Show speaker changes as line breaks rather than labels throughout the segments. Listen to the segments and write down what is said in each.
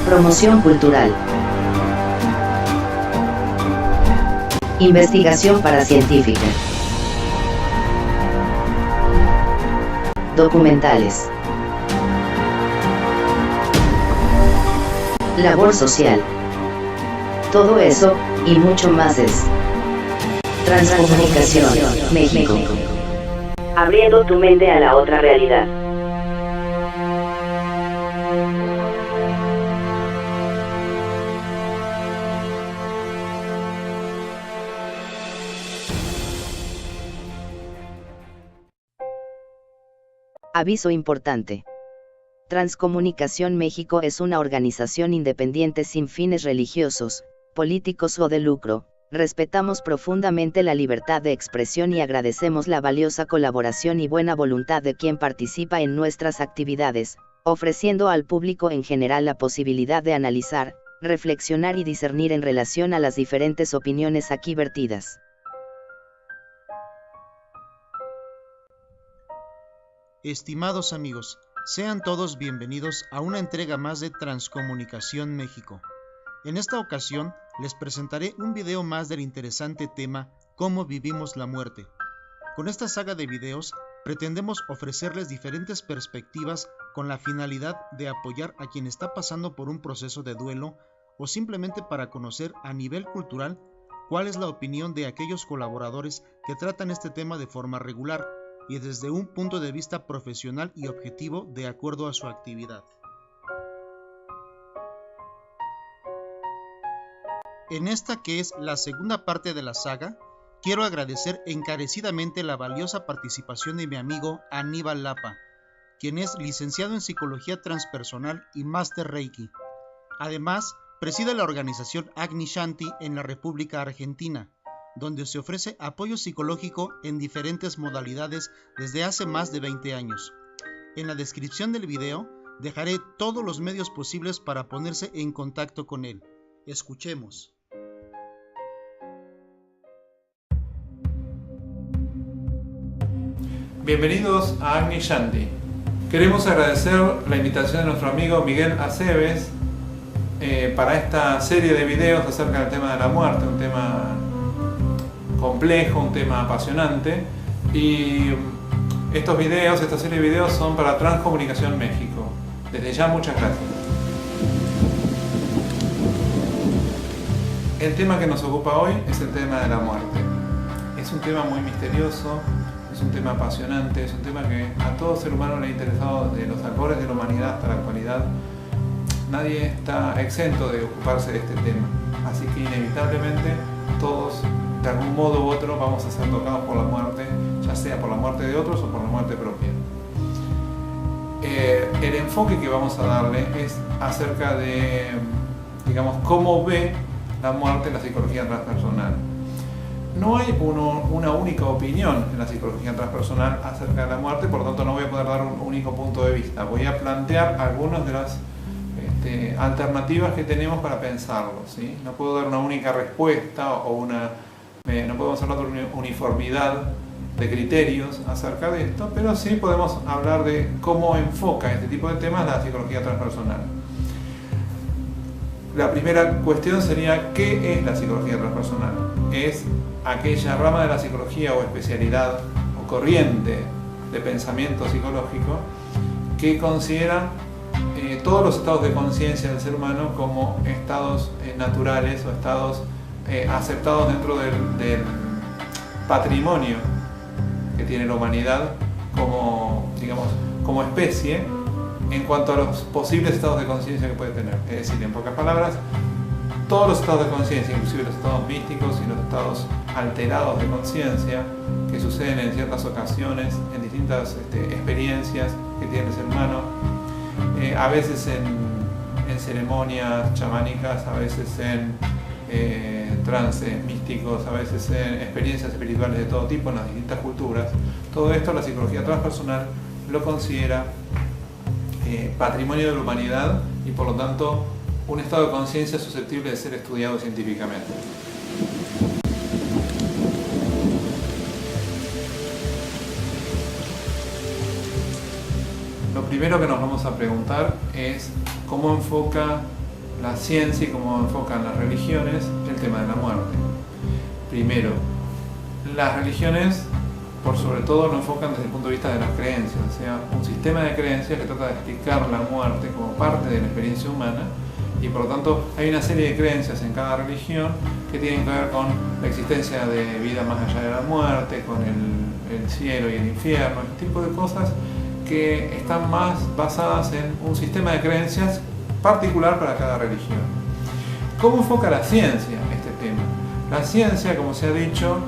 Promoción cultural. Investigación paracientífica. Documentales. Labor social. Todo eso, y mucho más es Transcomunicación, México. Abriendo tu mente a la otra realidad. Aviso importante. Transcomunicación México es una organización independiente sin fines religiosos, políticos o de lucro. Respetamos profundamente la libertad de expresión y agradecemos la valiosa colaboración y buena voluntad de quien participa en nuestras actividades, ofreciendo al público en general la posibilidad de analizar, reflexionar y discernir en relación a las diferentes opiniones aquí vertidas.
Estimados amigos, sean todos bienvenidos a una entrega más de Transcomunicación México. En esta ocasión, les presentaré un video más del interesante tema Cómo vivimos la muerte. Con esta saga de videos, pretendemos ofrecerles diferentes perspectivas con la finalidad de apoyar a quien está pasando por un proceso de duelo o simplemente para conocer a nivel cultural cuál es la opinión de aquellos colaboradores que tratan este tema de forma regular y desde un punto de vista profesional y objetivo de acuerdo a su actividad. En esta que es la segunda parte de la saga, quiero agradecer encarecidamente la valiosa participación de mi amigo Aníbal Lapa, quien es licenciado en Psicología Transpersonal y Máster Reiki. Además, preside la organización Agni Shanti en la República Argentina, donde se ofrece apoyo psicológico en diferentes modalidades desde hace más de 20 años. En la descripción del video dejaré todos los medios posibles para ponerse en contacto con él. Escuchemos.
Bienvenidos a Agni Shanti. Queremos agradecer la invitación de nuestro amigo Miguel Aceves para esta serie de videos acerca del tema de la muerte, un tema complejo, un tema apasionante, y estos videos, esta serie de videos son para Transcomunicación México. Desde ya, muchas gracias. El tema que nos ocupa hoy es el tema de la muerte. Es un tema muy misterioso, es un tema apasionante, es un tema que a todo ser humano le ha interesado de los albores de la humanidad hasta la actualidad. Nadie está exento de ocuparse de este tema, así que inevitablemente todos, de algún modo u otro, vamos a ser tocados por la muerte, ya sea por la muerte de otros o por la muerte propia. El enfoque que vamos a darle es acerca de, digamos, cómo ve la muerte en la psicología transpersonal. No hay una única opinión en la psicología transpersonal acerca de la muerte, por lo tanto no voy a poder dar un único punto de vista. Voy a plantear algunas de las alternativas que tenemos para pensarlo, ¿sí? No puedo dar una única respuesta o no podemos hablar de una uniformidad de criterios acerca de esto, pero sí podemos hablar de cómo enfoca este tipo de temas la psicología transpersonal. La primera cuestión sería, ¿qué es la psicología transpersonal? Es aquella rama de la psicología o especialidad o corriente de pensamiento psicológico que considera todos los estados de conciencia del ser humano como estados naturales o estados aceptados dentro del patrimonio que tiene la humanidad como, digamos, como especie en cuanto a los posibles estados de conciencia que puede tener. Es decir, en pocas palabras, todos los estados de conciencia, inclusive los estados místicos y los estados alterados de conciencia que suceden en ciertas ocasiones, en distintas experiencias que tiene el ser humano, a veces en ceremonias chamánicas, a veces en trances místicos, a veces en experiencias espirituales de todo tipo en las distintas culturas. Todo esto la psicología transpersonal lo considera patrimonio de la humanidad y por lo tanto un estado de conciencia susceptible de ser estudiado científicamente. Lo primero que nos vamos a preguntar es cómo enfoca la ciencia y cómo enfocan las religiones el tema de la muerte. Primero, las religiones, por sobre todo, lo enfocan desde el punto de vista de las creencias, o sea, un sistema de creencias que trata de explicar la muerte como parte de la experiencia humana, y por lo tanto hay una serie de creencias en cada religión que tienen que ver con la existencia de vida más allá de la muerte, con el cielo y el infierno, este tipo de cosas que están más basadas en un sistema de creencias particular para cada religión. ¿Cómo enfoca la ciencia este tema? La ciencia, como se ha dicho,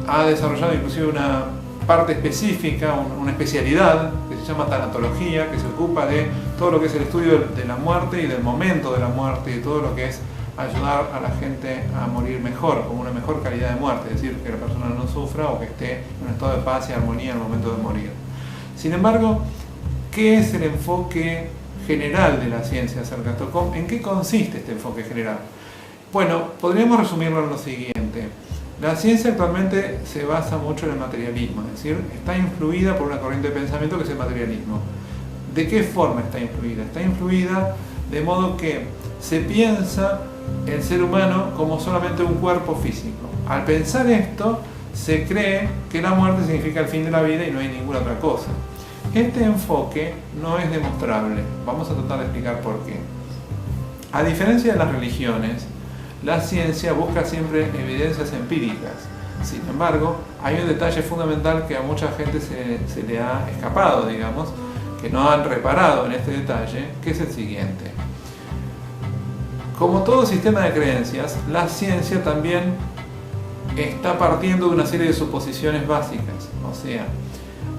ha desarrollado inclusive una parte específica, una especialidad que se llama tanatología, que se ocupa de todo lo que es el estudio de la muerte y del momento de la muerte y de todo lo que es ayudar a la gente a morir mejor, con una mejor calidad de muerte, es decir, que la persona no sufra o que esté en un estado de paz y armonía al momento de morir. Sin embargo, ¿qué es el enfoque general de la ciencia acerca de esto? ¿En qué consiste este enfoque general? Bueno, podríamos resumirlo en lo siguiente. La ciencia actualmente se basa mucho en el materialismo, es decir, está influida por una corriente de pensamiento que es el materialismo. ¿De qué forma está influida? Está influida de modo que se piensa el ser humano como solamente un cuerpo físico. Al pensar esto, se cree que la muerte significa el fin de la vida y no hay ninguna otra cosa. Este enfoque no es demostrable. Vamos a tratar de explicar por qué. A diferencia de las religiones, la ciencia busca siempre evidencias empíricas. Sin embargo, hay un detalle fundamental que a mucha gente se le ha escapado, digamos, que no han reparado en este detalle, que es el siguiente. Como todo sistema de creencias, la ciencia también está partiendo de una serie de suposiciones básicas. O sea,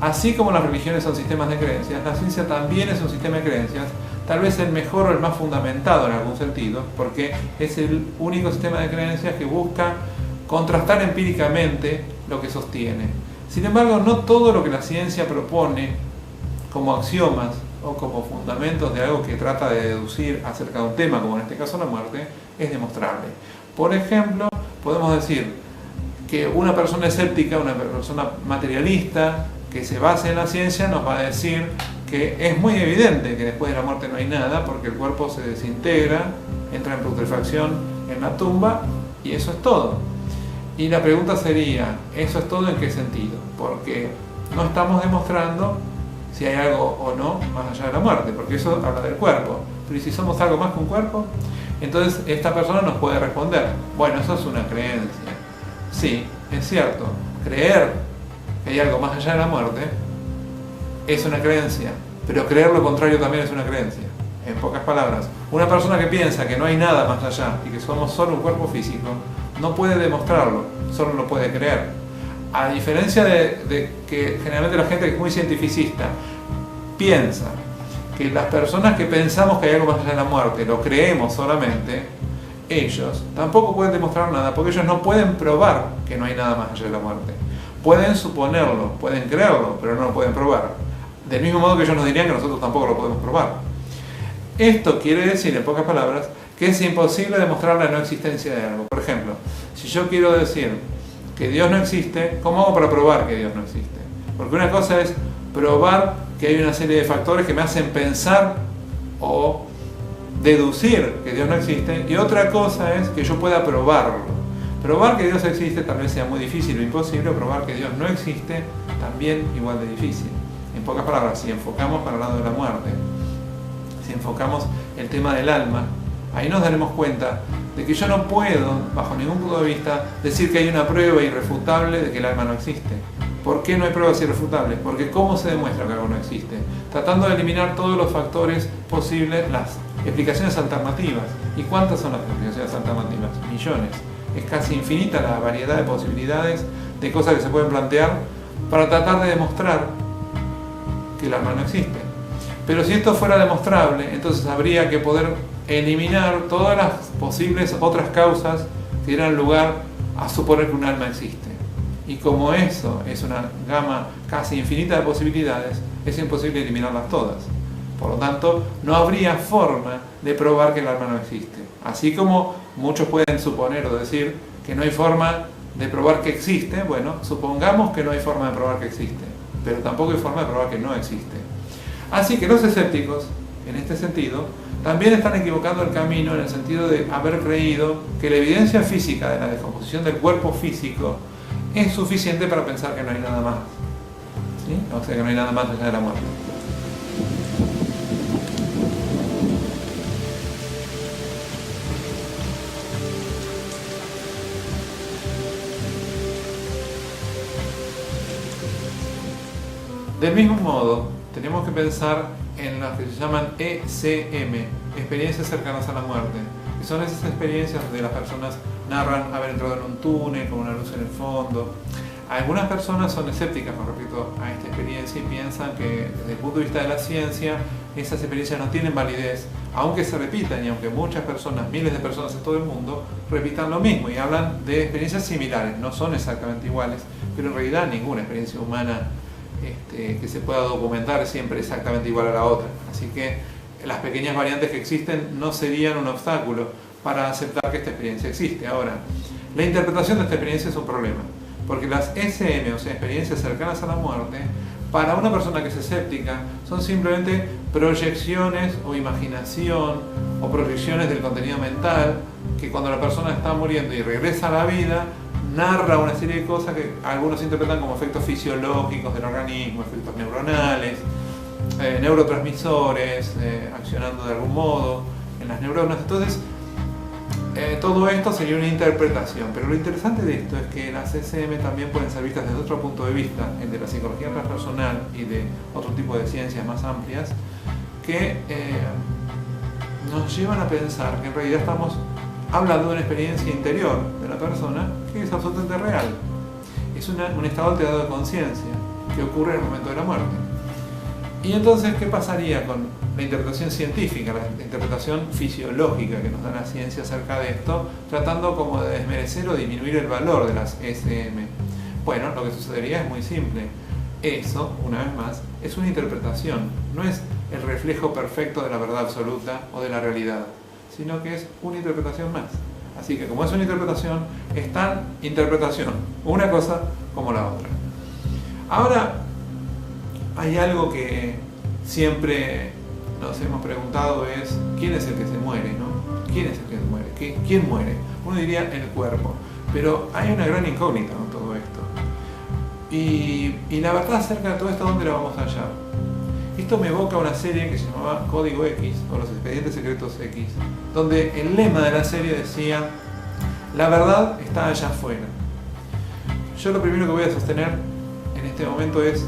así como las religiones son sistemas de creencias, la ciencia también es un sistema de creencias, tal vez el mejor o el más fundamentado en algún sentido, porque es el único sistema de creencias que busca contrastar empíricamente lo que sostiene. Sin embargo, no todo lo que la ciencia propone como axiomas o como fundamentos de algo que trata de deducir acerca de un tema, como en este caso la muerte, es demostrable. Por ejemplo, podemos decir que una persona escéptica, una persona materialista, que se base en la ciencia, nos va a decir que es muy evidente que después de la muerte no hay nada, porque el cuerpo se desintegra, entra en putrefacción en la tumba, y eso es todo. Y la pregunta sería, ¿eso es todo en qué sentido? Porque no estamos demostrando si hay algo o no más allá de la muerte, porque eso habla del cuerpo. Pero ¿y si somos algo más que un cuerpo? Entonces esta persona nos puede responder, bueno, eso es una creencia. Sí, es cierto, creer que hay algo más allá de la muerte es una creencia, pero creer lo contrario también es una creencia. En pocas palabras, una persona que piensa que no hay nada más allá y que somos solo un cuerpo físico, no puede demostrarlo, solo lo puede creer. A diferencia de que generalmente la gente que es muy cientificista piensa que las personas que pensamos que hay algo más allá de la muerte lo creemos solamente, ellos tampoco pueden demostrar nada, porque ellos no pueden probar que no hay nada más allá de la muerte. Pueden suponerlo, pueden creerlo, pero no lo pueden probar. Del mismo modo que ellos nos dirían que nosotros tampoco lo podemos probar. Esto quiere decir, en pocas palabras, que es imposible demostrar la no existencia de algo. Por ejemplo, si yo quiero decir que Dios no existe, ¿cómo hago para probar que Dios no existe? Porque una cosa es probar que hay una serie de factores que me hacen pensar o deducir que Dios no existe, y otra cosa es que yo pueda probarlo. Probar que Dios existe tal vez sea muy difícil o imposible, o probar que Dios no existe también igual de difícil. En pocas palabras, si enfocamos para el lado de la muerte, si enfocamos el tema del alma, ahí nos daremos cuenta de que yo no puedo, bajo ningún punto de vista, decir que hay una prueba irrefutable de que el alma no existe. ¿Por qué no hay pruebas irrefutables? Porque ¿cómo se demuestra que algo no existe? Tratando de eliminar todos los factores posibles, las explicaciones alternativas. ¿Y cuántas son las explicaciones alternativas? Millones. Es casi infinita la variedad de posibilidades de cosas que se pueden plantear para tratar de demostrar que el alma no existe. Pero si esto fuera demostrable, entonces habría que poder eliminar todas las posibles otras causas que dieran lugar a suponer que un alma existe. Y como eso es una gama casi infinita de posibilidades, es imposible eliminarlas todas. Por lo tanto, no habría forma de probar que el alma no existe. Así como muchos pueden suponer o decir que no hay forma de probar que existe, bueno, supongamos que no hay forma de probar que existe, pero tampoco hay forma de probar que no existe. Así que los escépticos en este sentido, también están equivocando el camino en el sentido de haber creído que la evidencia física de la descomposición del cuerpo físico es suficiente para pensar que no hay nada más. ¿Sí? O sea, que no hay nada más allá de la muerte. Del mismo modo, tenemos que pensar en las que se llaman ECM, experiencias cercanas a la muerte, que son esas experiencias donde las personas narran haber entrado en un túnel con una luz en el fondo. Algunas personas son escépticas con respecto a esta experiencia y piensan que desde el punto de vista de la ciencia esas experiencias no tienen validez, aunque se repitan y aunque muchas personas, miles de personas en todo el mundo, repitan lo mismo y hablan de experiencias similares, no son exactamente iguales, pero en realidad ninguna experiencia humana que se pueda documentar es siempre exactamente igual a la otra. Así que las pequeñas variantes que existen no serían un obstáculo para aceptar que esta experiencia existe. Ahora, la interpretación de esta experiencia es un problema, porque las SM, o sea, experiencias cercanas a la muerte, para una persona que es escéptica, son simplemente proyecciones o imaginación o proyecciones del contenido mental que cuando la persona está muriendo y regresa a la vida, narra una serie de cosas que algunos interpretan como efectos fisiológicos del organismo, efectos neuronales, neurotransmisores, accionando de algún modo en las neuronas. Entonces, todo esto sería una interpretación, pero lo interesante de esto es que las SM también pueden ser vistas desde otro punto de vista, el de la psicología transpersonal y de otro tipo de ciencias más amplias, que nos llevan a pensar que en realidad estamos hablando de una experiencia interior de la persona que es absolutamente real. Es un estado alterado de conciencia que ocurre en el momento de la muerte. Y entonces, ¿qué pasaría con la interpretación científica, la interpretación fisiológica que nos da la ciencia acerca de esto, tratando como de desmerecer o disminuir el valor de las SM? Bueno, lo que sucedería es muy simple. Eso, una vez más, es una interpretación, no es el reflejo perfecto de la verdad absoluta o de la realidad, sino que es una interpretación más. Así que como es una interpretación, es tan interpretación, una cosa como la otra. Ahora, hay algo que siempre nos hemos preguntado es, ¿quién es el que se muere, no? ¿Quién es el que se muere? ¿Quién muere? Uno diría el cuerpo, pero hay una gran incógnita con todo esto. Y la verdad acerca de todo esto, ¿dónde la vamos a hallar? Esto me evoca una serie que se llamaba Código X, o Los Expedientes Secretos X, donde el lema de la serie decía, la verdad está allá afuera. Yo lo primero que voy a sostener en este momento es,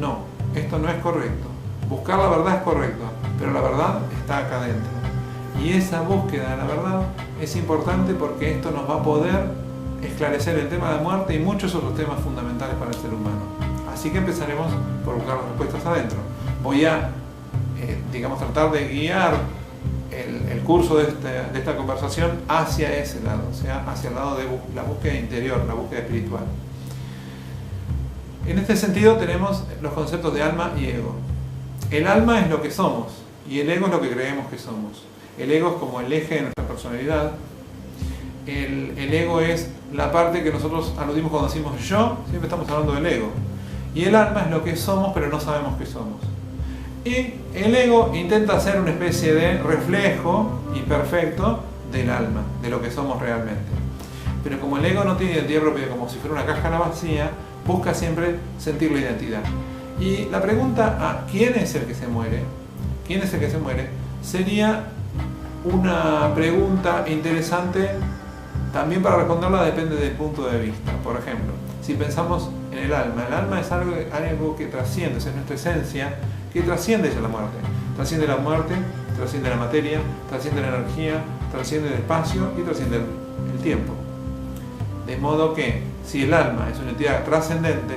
no, esto no es correcto. Buscar la verdad es correcto, pero la verdad está acá adentro. Y esa búsqueda de la verdad es importante porque esto nos va a poder esclarecer el tema de la muerte y muchos otros temas fundamentales para el ser humano. Así que empezaremos por buscar las respuestas adentro. Voy a, tratar de guiar el curso de esta conversación hacia ese lado, o sea, hacia el lado de la búsqueda interior, la búsqueda espiritual. En este sentido tenemos los conceptos de alma y ego. El alma es lo que somos y el ego es lo que creemos que somos. El ego es como el eje de nuestra personalidad. El ego es la parte que nosotros aludimos cuando decimos yo, siempre estamos hablando del ego. Y el alma es lo que somos, pero no sabemos qué somos. Y el ego intenta ser una especie de reflejo imperfecto del alma, de lo que somos realmente. Pero como el ego no tiene identidad propia, como si fuera una cáscara vacía, busca siempre sentir la identidad. Y la pregunta a ¿quién es el que se muere? ¿Quién es el que se muere? Sería una pregunta interesante. También para responderla depende del punto de vista. Por ejemplo, si pensamos en el alma es algo que trasciende, es nuestra esencia, que trasciende ya la muerte. Trasciende la muerte, trasciende la materia, trasciende la energía, trasciende el espacio y trasciende el tiempo. De modo que, si el alma es una entidad trascendente,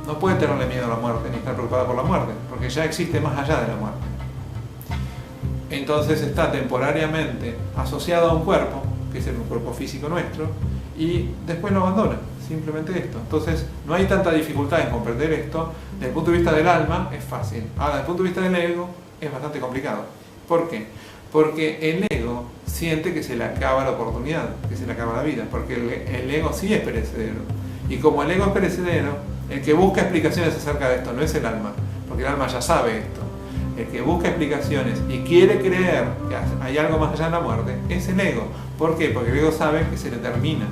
no puede tenerle miedo a la muerte ni estar preocupada por la muerte, porque ya existe más allá de la muerte. Entonces está temporariamente asociado a un cuerpo, que es el cuerpo físico nuestro, y después lo abandona, simplemente esto. Entonces no hay tanta dificultad en comprender esto. Desde el punto de vista del alma es fácil. Ahora, desde el punto de vista del ego es bastante complicado. ¿Por qué? Porque el ego siente que se le acaba la oportunidad, que se le acaba la vida, porque el ego sí es perecedero. Y como el ego es perecedero, el que busca explicaciones acerca de esto no es el alma, porque el alma ya sabe esto. el que busca explicaciones y quiere creer que hay algo más allá de la muerte, es el ego. ¿Por qué? Porque el ego sabe que se le termina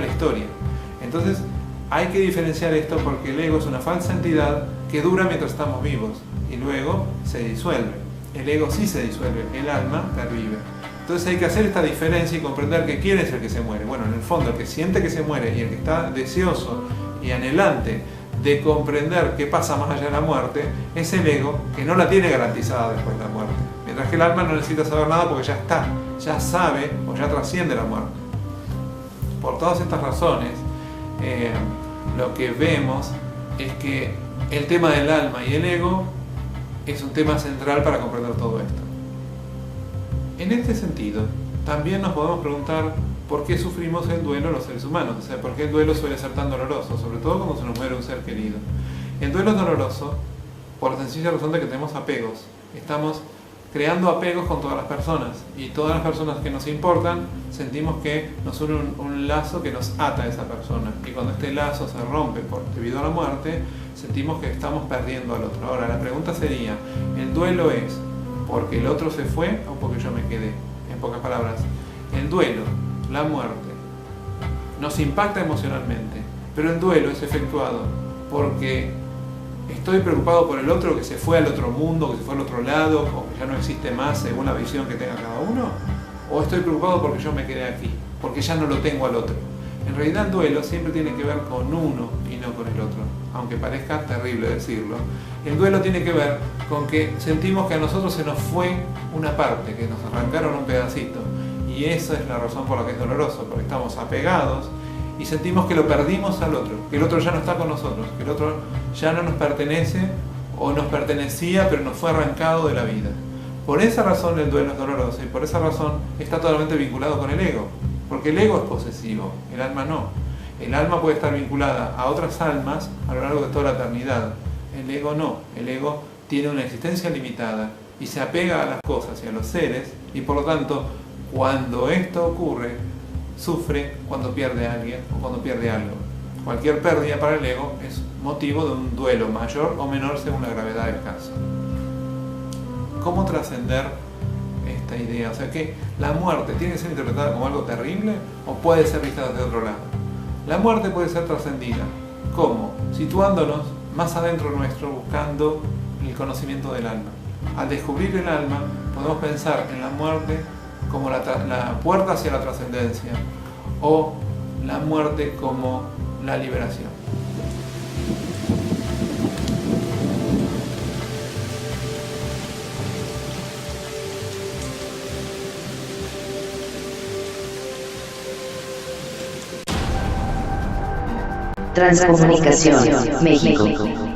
la historia. Entonces hay que diferenciar esto, porque el ego es una falsa entidad que dura mientras estamos vivos y luego se disuelve. El ego sí se disuelve, el alma pervive. Entonces hay que hacer esta diferencia y comprender que quién es el que se muere. Bueno, en el fondo el que siente que se muere y el que está deseoso y anhelante de comprender qué pasa más allá de la muerte es el ego, que no la tiene garantizada después de la muerte. Mientras que el alma no necesita saber nada porque ya está, ya sabe o ya trasciende la muerte. Por todas estas razones, lo que vemos es que el tema del alma y el ego es un tema central para comprender todo esto. En este sentido, también nos podemos preguntar por qué sufrimos el duelo los seres humanos, o sea, por qué el duelo suele ser tan doloroso, sobre todo cuando se nos muere un ser querido. El duelo es doloroso por la sencilla razón de que tenemos apegos. Estamos creando apegos con todas las personas, y todas las personas que nos importan sentimos que nos une un lazo que nos ata a esa persona, y cuando este lazo se rompe debido a la muerte, sentimos que estamos perdiendo al otro. Ahora, la pregunta sería, ¿el duelo es porque el otro se fue o porque yo me quedé? En pocas palabras, el duelo, la muerte, nos impacta emocionalmente, pero el duelo es efectuado porque estoy preocupado por el otro que se fue al otro mundo, que se fue al otro lado, o que ya no existe más según la visión que tenga cada uno, o estoy preocupado porque yo me quedé aquí, porque ya no lo tengo al otro. En realidad el duelo siempre tiene que ver con uno y no con el otro, aunque parezca terrible decirlo. El duelo tiene que ver con que sentimos que a nosotros se nos fue una parte, que nos arrancaron un pedacito, y esa es la razón por la que es doloroso, porque estamos apegados y sentimos que lo perdimos al otro, que el otro ya no está con nosotros, que el otro ya no nos pertenece o nos pertenecía pero nos fue arrancado de la vida. Por esa razón el duelo es doloroso, y por esa razón está totalmente vinculado con el ego, porque el ego es posesivo, el alma no. El alma puede estar vinculada a otras almas a lo largo de toda la eternidad, el ego no. El ego tiene una existencia limitada y se apega a las cosas y a los seres, y por lo tanto cuando esto ocurre sufre cuando pierde a alguien o cuando pierde algo. Cualquier pérdida para el ego es motivo de un duelo mayor o menor según la gravedad del caso. ¿Cómo trascender esta idea? O sea, que la muerte tiene que ser interpretada como algo terrible o puede ser vista desde otro lado. La muerte puede ser trascendida. ¿Cómo? Situándonos más adentro nuestro, buscando el conocimiento del alma. Al descubrir el alma, podemos pensar en la muerte como la puerta hacia la trascendencia, o la muerte como la liberación.
Transcomunicación, México.